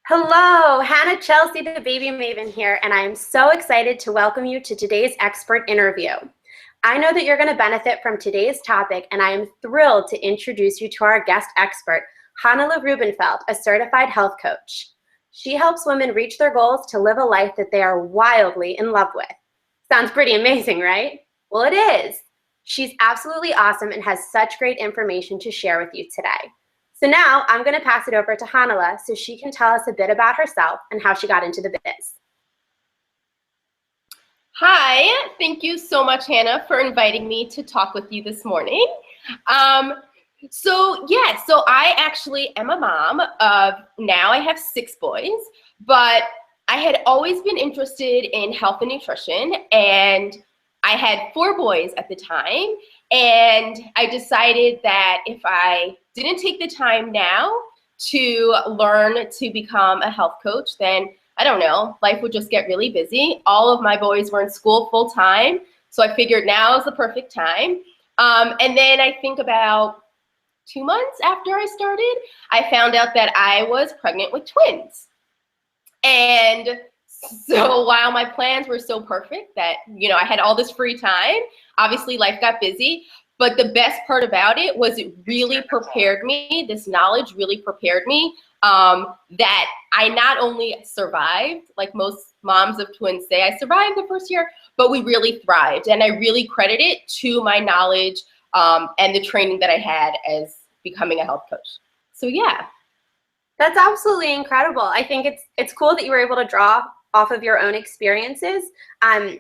Hello, Hannah Chelsea, the baby maven here, and I am so excited to welcome you to today's expert interview. I know that you're going to benefit from today's topic, and I am thrilled to introduce you to our guest expert, Chanala Rubenfeld, a certified health coach. She helps women reach their goals to live a life that they are wildly in love with. Sounds pretty amazing, right? Well, it is. She's absolutely awesome and has such great information to share with you today. So now I'm going to pass it over to Chanala so she can tell us a bit about herself and how she got into the biz. Hi, thank you so much, Hannah, for inviting me to talk with you this morning. So I actually am a mom of, now I have 6 boys, but I had always been interested in health and nutrition, and I had 4 boys at the time, and I decided that if I didn't take the time now to learn to become a health coach, then I don't know, life would just get really busy. All of my boys were in school full time, so I figured now is the perfect time. And then I think about 2 months after I started, I found out that I was pregnant with twins. And so while my plans were so perfect that, I had all this free time, obviously life got busy, but the best part about it was it really prepared me, this knowledge really prepared me that I not only survived, like most moms of twins say, I survived the first year, but we really thrived. And I really credit it to my knowledge and the training that I had as becoming a health coach. So yeah. That's absolutely incredible. I think it's cool that you were able to draw off of your own experiences. And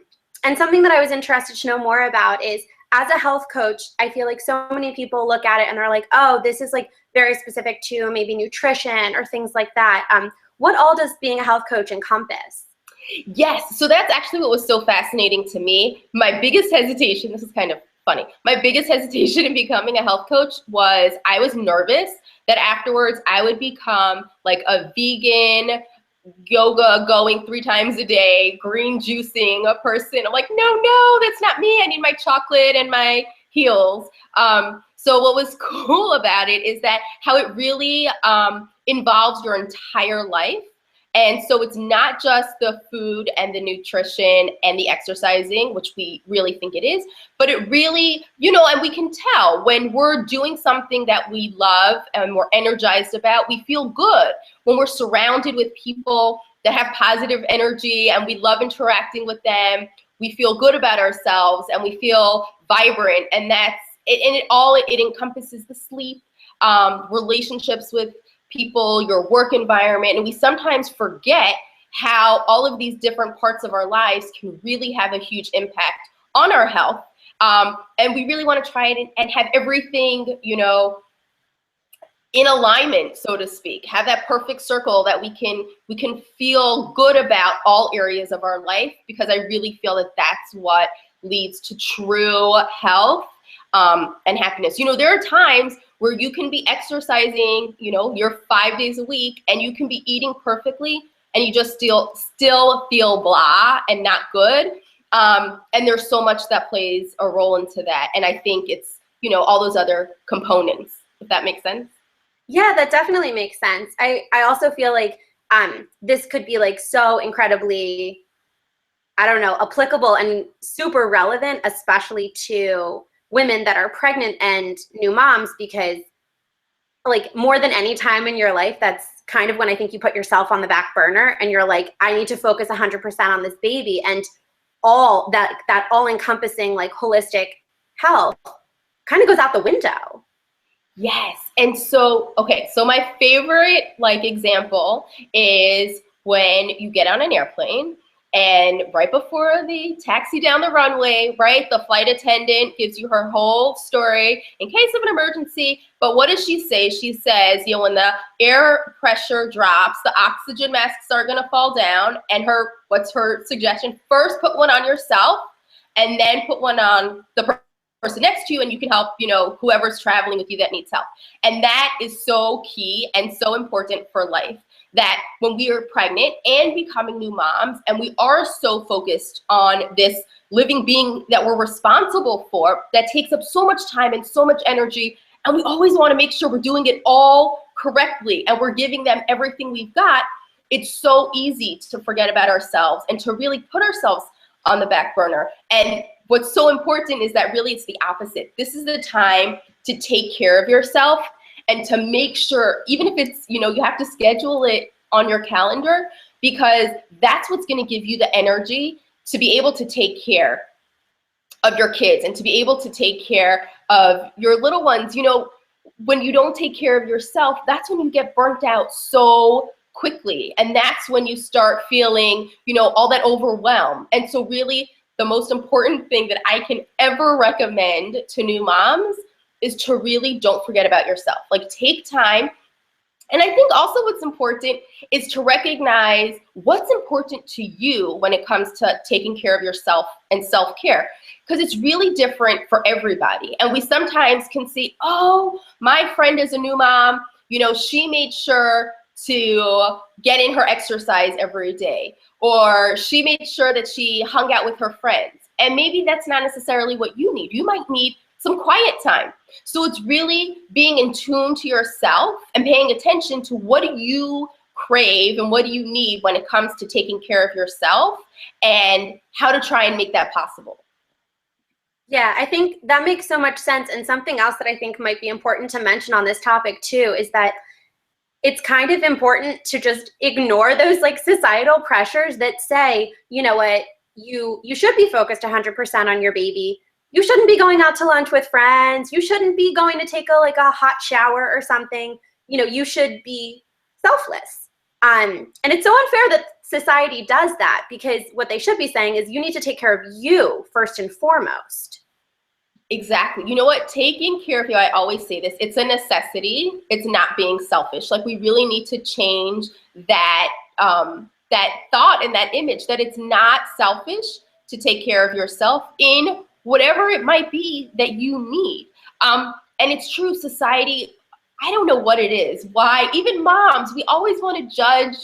something that I was interested to know more about is, as a health coach, I feel like so many people look at it and they're like, oh, this is like very specific to maybe nutrition or things like that. What all does being a health coach encompass? Yes, so that's actually what was so fascinating to me. My biggest hesitation, this is kind of funny, my biggest hesitation in becoming a health coach was I was nervous that afterwards I would become like a vegan, yoga going 3 times a day, green juicing a person. I'm like, no, that's not me. I need my chocolate and my heels. So what was cool about it is that how it really involves your entire life. And so it's not just the food and the nutrition and the exercising, which we really think it is, but it really, and we can tell when we're doing something that we love and we're energized about, we feel good. When we're surrounded with people that have positive energy and we love interacting with them, we feel good about ourselves and we feel vibrant. And that's it. And it encompasses the sleep, relationships with people, your work environment, and we sometimes forget how all of these different parts of our lives can really have a huge impact on our health. And we really want to try it and have everything, in alignment, so to speak, have that perfect circle that we can feel good about all areas of our life, because I really feel that that's what leads to true health and happiness. there are times where you can be exercising, you're 5 days a week, and you can be eating perfectly, and you just still feel blah and not good. And there's so much that plays a role into that. And I think it's, all those other components, if that makes sense. Yeah, that definitely makes sense. I also feel like this could be like so incredibly, I don't know, applicable and super relevant, especially to women that are pregnant and new moms, because like more than any time in your life, that's kind of when I think you put yourself on the back burner and you're like, I need to focus 100% on this baby, and all that all encompassing like holistic health kind of goes out the window. Yes. And so, okay, so my favorite example is when you get on an airplane and right before the taxi down the runway, right, the flight attendant gives you her whole story in case of an emergency. But what does she say? She says, when the air pressure drops, the oxygen masks are going to fall down. And what's her suggestion? First, put one on yourself and then put one on the person next to you, and you can help, whoever's traveling with you that needs help. And that is so key and so important for life, that when we are pregnant and becoming new moms, and we are so focused on this living being that we're responsible for, that takes up so much time and so much energy, and we always want to make sure we're doing it all correctly and we're giving them everything we've got, it's so easy to forget about ourselves and to really put ourselves on the back burner. And what's so important is that really it's the opposite. This is the time to take care of yourself and to make sure, even if it's, you know, you have to schedule it on your calendar, because that's what's going to give you the energy to be able to take care of your kids and to be able to take care of your little ones. You know, when you don't take care of yourself, that's when you get burnt out so quickly. And that's when you start feeling, you know, all that overwhelm. And so really the most important thing that I can ever recommend to new moms is to really don't forget about yourself. Like, take time. And I think also what's important is to recognize what's important to you when it comes to taking care of yourself and self-care, because it's really different for everybody. And we sometimes can see, oh, my friend is a new mom, you know, she made sure to get in her exercise every day, or she made sure that she hung out with her friends. And maybe that's not necessarily what you need. You might need some quiet time. So it's really being in tune to yourself and paying attention to what do you crave and what do you need when it comes to taking care of yourself, and how to try and make that possible. Yeah, I think that makes so much sense. And something else that I think might be important to mention on this topic too is that it's kind of important to just ignore those like societal pressures that say, you know what, you should be focused 100% on your baby. You shouldn't be going out to lunch with friends. You shouldn't be going to take a hot shower or something. You know, you should be selfless. And it's so unfair that society does that, because what they should be saying is you need to take care of you first and foremost. Exactly. You know what? Taking care of you, I always say this, it's a necessity. It's not being selfish. Like, we really need to change that, that thought and that image that it's not selfish to take care of yourself in whatever it might be that you need. And it's true, society, I don't know what it is, why even moms, we always want to judge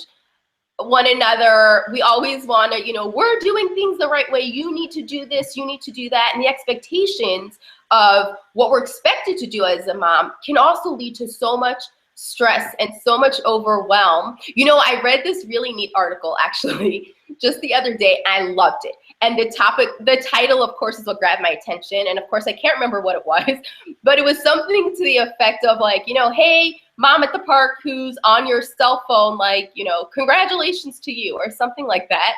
one another. We always want to, you know, we're doing things the right way. You need to do this, you need to do that. And the expectations of what we're expected to do as a mom can also lead to so much stress and so much overwhelm. You know, I read this really neat article actually just the other day. I loved it. And the title, of course, is what grabbed my attention. And of course, I can't remember what it was, but it was something to the effect of like, you know, hey, mom at the park who's on your cell phone, like, you know, congratulations to you, or something like that.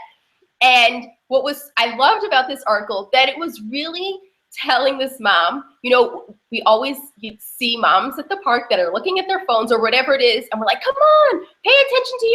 And what I loved about this article, that it was really telling this mom, you know, you see moms at the park that are looking at their phones or whatever it is, and we're like, come on, pay attention to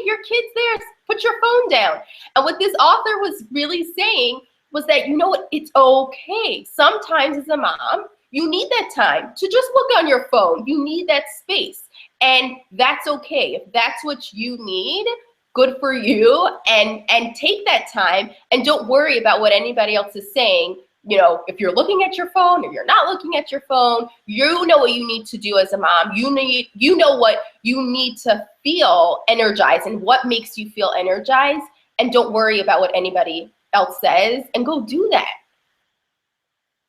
your kid's there, put your phone down. And what this author was really saying was that, you know what, it's okay. Sometimes as a mom, you need that time to just look on your phone. You need that space, and that's okay. If that's what you need, good for you, and take that time, and don't worry about what anybody else is saying. You know, if you're looking at your phone or you're not looking at your phone, you know what you need to do as a mom. You know what you need to feel energized and what makes you feel energized, and don't worry about what anybody else says, and go do that.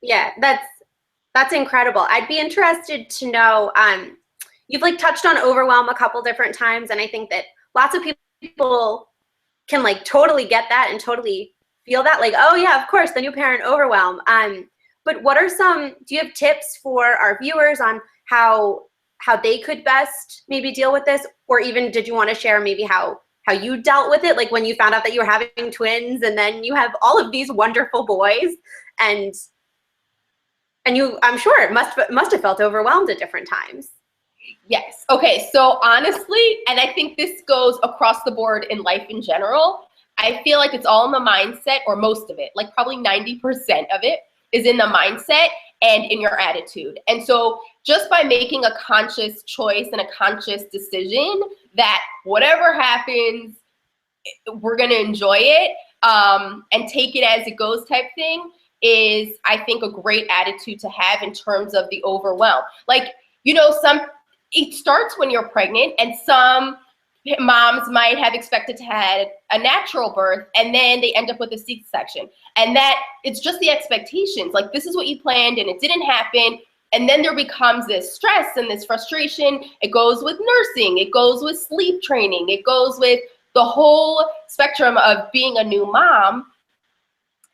Yeah, that's incredible. I'd be interested to know, you've like touched on overwhelm a couple different times, and I think that lots of people can like totally get that and totally feel that, like, oh yeah, of course, the new parent overwhelm. But what are do you have tips for our viewers on how they could best maybe deal with this? Or even did you want to share maybe how you dealt with it, like when you found out that you were having twins and then you have all of these wonderful boys, and you, I'm sure it must have felt overwhelmed at different times. Yes. Okay. So honestly, and I think this goes across the board in life in general, I feel like it's all in the mindset, or most of it, like probably 90% of it is in the mindset and in your attitude. And so just by making a conscious choice and a conscious decision that whatever happens, we're going to enjoy it, and take it as it goes type thing, is, I think, a great attitude to have in terms of the overwhelm. Like, you know, it starts when you're pregnant, and some moms might have expected to have a natural birth, and then they end up with a C-section. And that it's just the expectations. Like, this is what you planned and it didn't happen. And then there becomes this stress and this frustration. It goes with nursing, it goes with sleep training, it goes with the whole spectrum of being a new mom,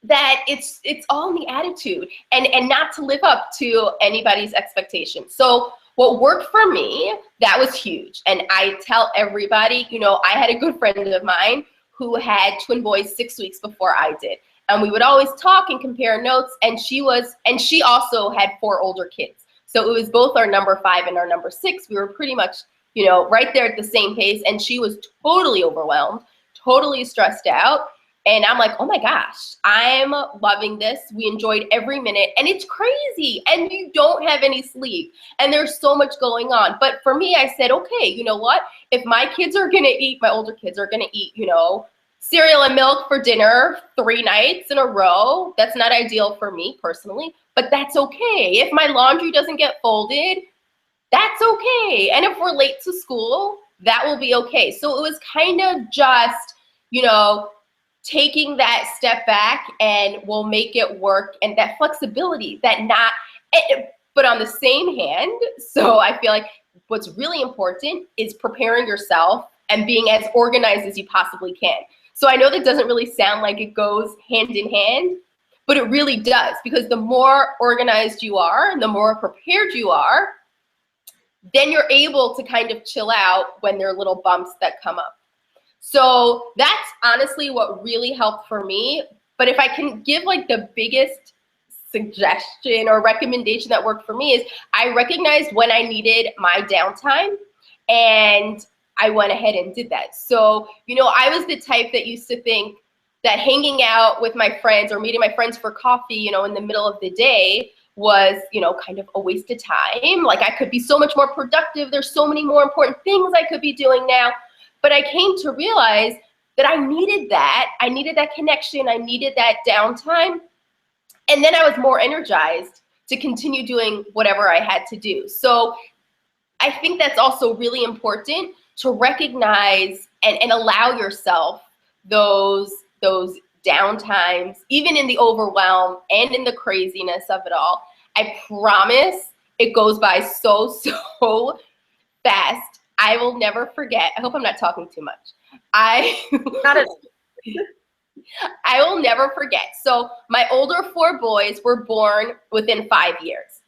that it's all in the attitude and not to live up to anybody's expectations. So what worked for me, that was huge. And I tell everybody, you know, I had a good friend of mine who had twin boys 6 weeks before I did. And we would always talk and compare notes. And she also had 4 older kids. So it was both our number 5 and our number 6. We were pretty much, you know, right there at the same pace. And she was totally overwhelmed, totally stressed out. And I'm like, oh my gosh, I'm loving this. We enjoyed every minute, and it's crazy, and you don't have any sleep, and there's so much going on. But for me, I said, okay, you know what? If my kids are gonna eat, my older kids are gonna eat, you know, cereal and milk for dinner 3 nights in a row, that's not ideal for me personally, but that's okay. If my laundry doesn't get folded, that's okay. And if we're late to school, that will be okay. So it was kind of just, you know, taking that step back and we'll make it work, and that flexibility, but on the same hand, so I feel like what's really important is preparing yourself and being as organized as you possibly can. So I know that doesn't really sound like it goes hand in hand, but it really does, because the more organized you are and the more prepared you are, then you're able to kind of chill out when there are little bumps that come up. So that's honestly what really helped for me. But if I can give like the biggest suggestion or recommendation that worked for me, is I recognized when I needed my downtime, and I went ahead and did that. So, you know, I was the type that used to think that hanging out with my friends or meeting my friends for coffee, you know, in the middle of the day was, you know, kind of a waste of time. Like, I could be so much more productive. There's so many more important things I could be doing now. But I came to realize that I needed that. I needed that connection. I needed that downtime. And then I was more energized to continue doing whatever I had to do. So I think that's also really important, to recognize and allow yourself those downtimes, even in the overwhelm and in the craziness of it all. I promise it goes by so fast. I will never forget. I hope I'm not talking too much. Not at all. I will never forget. So my older 4 boys were born within 5 years.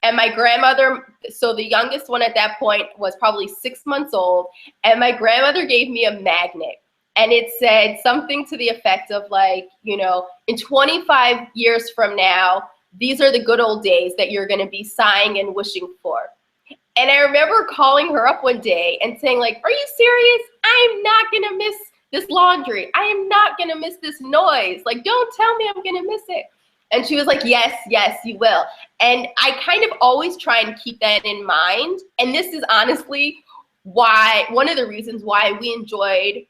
And my grandmother, so the youngest one at that point was probably 6 months old. And my grandmother gave me a magnet. And it said something to the effect of, like, you know, in 25 years from now, these are the good old days that you're going to be sighing and wishing for. And I remember calling her up one day and saying, like, are you serious? I'm not going to miss this laundry. I am not going to miss this noise. Like, don't tell me I'm going to miss it. And she was like, yes, you will. And I kind of always try and keep that in mind. And this is honestly why, one of the reasons why we enjoyed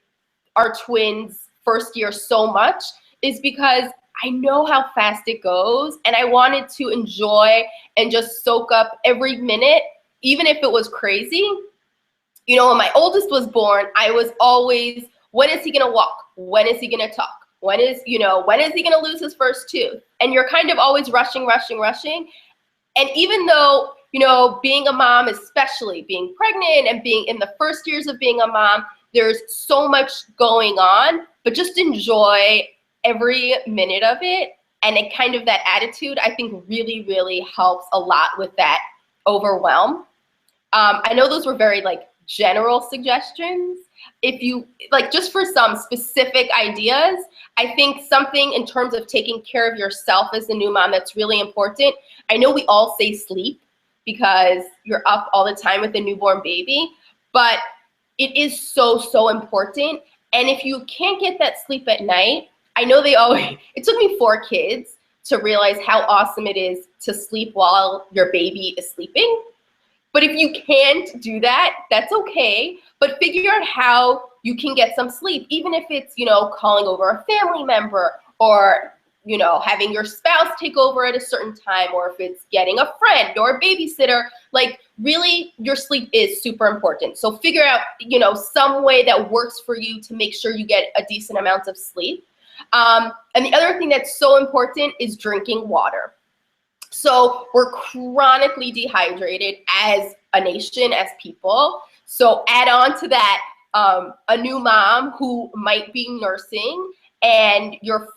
our twins' first year so much, is because I know how fast it goes. And I wanted to enjoy and just soak up every minute, even if it was crazy. You know, when my oldest was born, I was always, when is he gonna walk? When is he gonna talk? When is he gonna lose his first tooth? And you're kind of always rushing. And even though, you know, being a mom, especially being pregnant and being in the first years of being a mom, there's so much going on, but just enjoy every minute of it. And it kind of, that attitude, I think really helps a lot with that overwhelm. I know those were very like general suggestions. If you like, just for some specific ideas, I think something in terms of taking care of yourself as a new mom that's really important. I know we all say sleep because you're up all the time with a newborn baby, but it is so important. And if you can't get that sleep at night, I know it took me 4 kids to realize how awesome it is to sleep while your baby is sleeping. But if you can't do that, that's okay. But figure out how you can get some sleep, even if it's, you know, calling over a family member, or, you know, having your spouse take over at a certain time, or if it's getting a friend or a babysitter. Like, really, your sleep is super important. So figure out, you know, some way that works for you to make sure you get a decent amount of sleep. And the other thing that's so important is drinking water. So we're chronically dehydrated as a nation, as people. So add on to that a new mom who might be nursing, and you're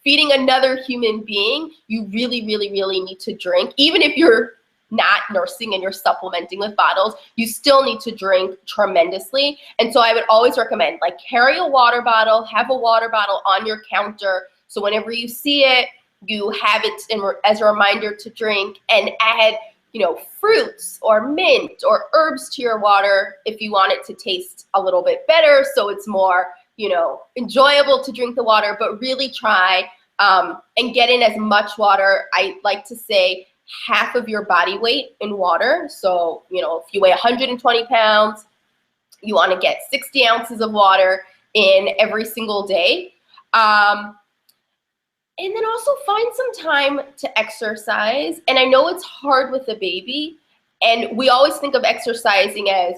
feeding another human being. You really, really, really need to drink. Even if you're not nursing and you're supplementing with bottles, you still need to drink tremendously. And so I would always recommend, like, carry a water bottle, have a water bottle on your counter. So whenever you see it, you have it as a reminder to drink, and add, fruits or mint or herbs to your water if you want it to taste a little bit better, so it's more, enjoyable to drink the water. But really try and get in as much water. I like to say half of your body weight in water. So, if you weigh 120 pounds, you want to get 60 ounces of water in every single day. And then also find some time to exercise. And I know it's hard with a baby, and we always think of exercising as,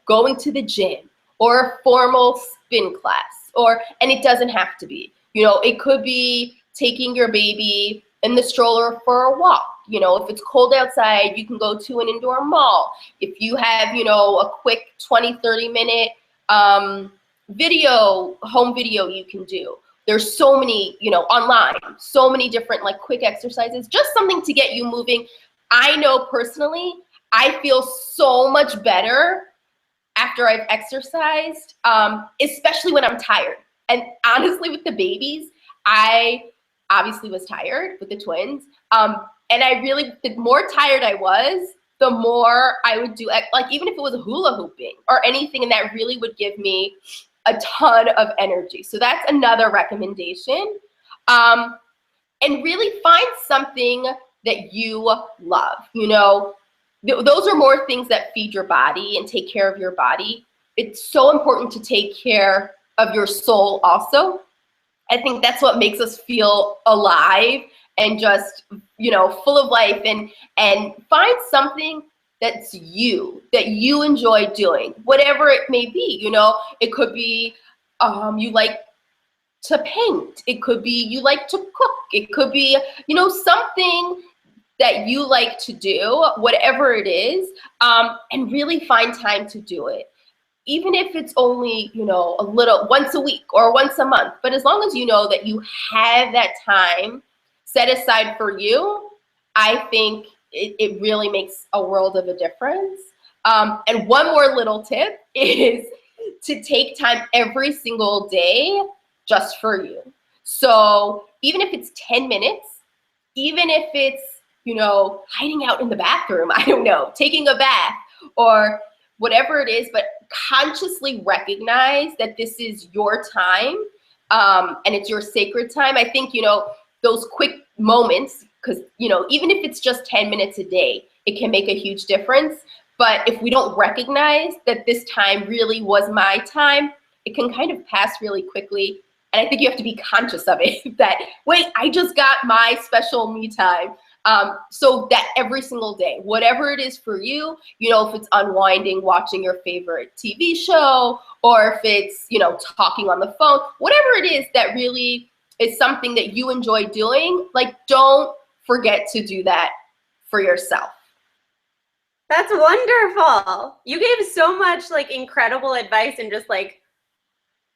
going to the gym or a formal spin class, and it doesn't have to be. It could be taking your baby in the stroller for a walk. If it's cold outside, you can go to an indoor mall. If you have, a quick 20, 30-minute home video you can do. There's so many, online, so many different quick exercises, just something to get you moving. I know personally, I feel so much better after I've exercised, especially when I'm tired. And honestly, with the babies, I obviously was tired with the twins. And the more tired I was, the more I would do, even if it was hula hooping or anything, and that really would give me a ton of energy. So that's another recommendation. And really find something that you love. Those are more things that feed your body and take care of your body. It's so important to take care of your soul also. I think that's what makes us feel alive and just, full of life, and find something that you enjoy doing, whatever it may be. It could be you like to paint. It could be you like to cook. It could be, something that you like to do, whatever it is, and really find time to do it. Even if it's only, a little, once a week or once a month, but as long as you know that you have that time set aside for you, I think it really makes a world of a difference. And one more little tip is to take time every single day just for you. So even if it's 10 minutes, even if it's, hiding out in the bathroom, I don't know, taking a bath or whatever it is, but consciously recognize that this is your time, and it's your sacred time. I think, those quick moments, because, even if it's just 10 minutes a day, it can make a huge difference. But if we don't recognize that this time really was my time, it can kind of pass really quickly. And I think you have to be conscious of it, that, wait, I just got my special me time. So that every single day, whatever it is for you, if it's unwinding, watching your favorite TV show, or if it's, talking on the phone, whatever it is that really is something that you enjoy doing, don't forget to do that for yourself. That's wonderful. You gave so much incredible advice and just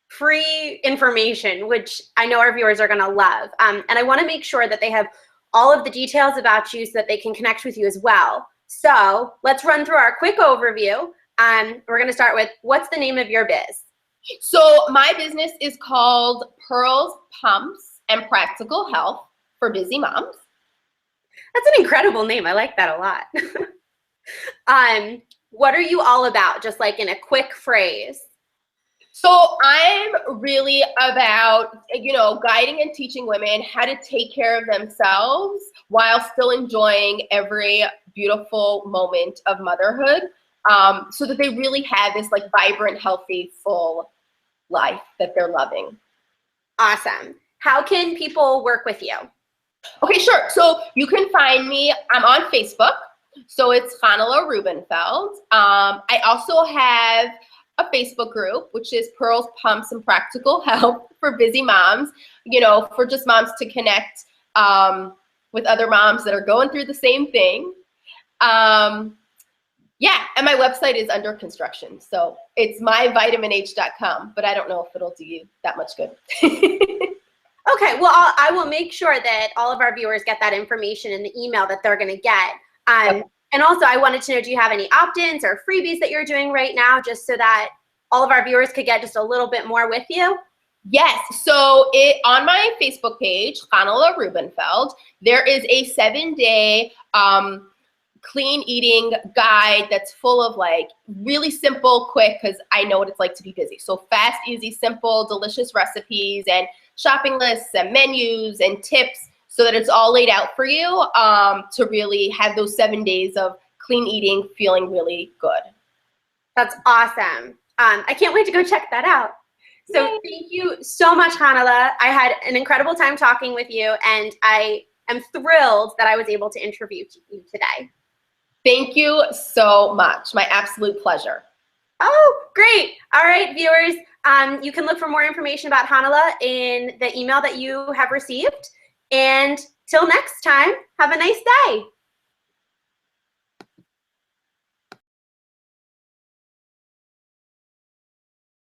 free information, which I know our viewers are going to love. And I want to make sure that they have all of the details about you so that they can connect with you as well. So let's run through our quick overview. We're going to start with, what's the name of your biz? So my business is called Pearls, Pumps, and Practical Health for Busy Moms. That's an incredible name. I like that a lot. What are you all about? Just in a quick phrase. So I'm really about, guiding and teaching women how to take care of themselves while still enjoying every beautiful moment of motherhood, so that they really have this vibrant, healthy, full life that they're loving. Awesome. How can people work with you? Okay, sure. So you can find me, I'm on Facebook. So it's Chanala Rubenfeld. I also have a Facebook group, which is Pearls, Pumps, and Practical Health for Busy Moms, for just moms to connect with other moms that are going through the same thing. Yeah, and my website is under construction. So it's myvitaminh.com, but I don't know if it'll do you that much good. Okay, well, I will make sure that all of our viewers get that information in the email that they're going to get. Okay. And also, I wanted to know, do you have any opt-ins or freebies that you're doing right now, just so that all of our viewers could get just a little bit more with you? Yes, so on my Facebook page, Chanala Rubenfeld, there is a 7-day clean eating guide that's full of like really simple, quick, because I know what it's like to be busy. So fast, easy, simple, delicious recipes and shopping lists and menus and tips so that it's all laid out for you to really have those 7 days of clean eating feeling really good. That's awesome. I can't wait to go check that out. So Yay. Thank you so much, Chanala. I had an incredible time talking with you, and I am thrilled that I was able to interview you today. Thank you so much. My absolute pleasure. Oh, great. All right, viewers, you can look for more information about Chanala in the email that you have received. And till next time, have a nice day.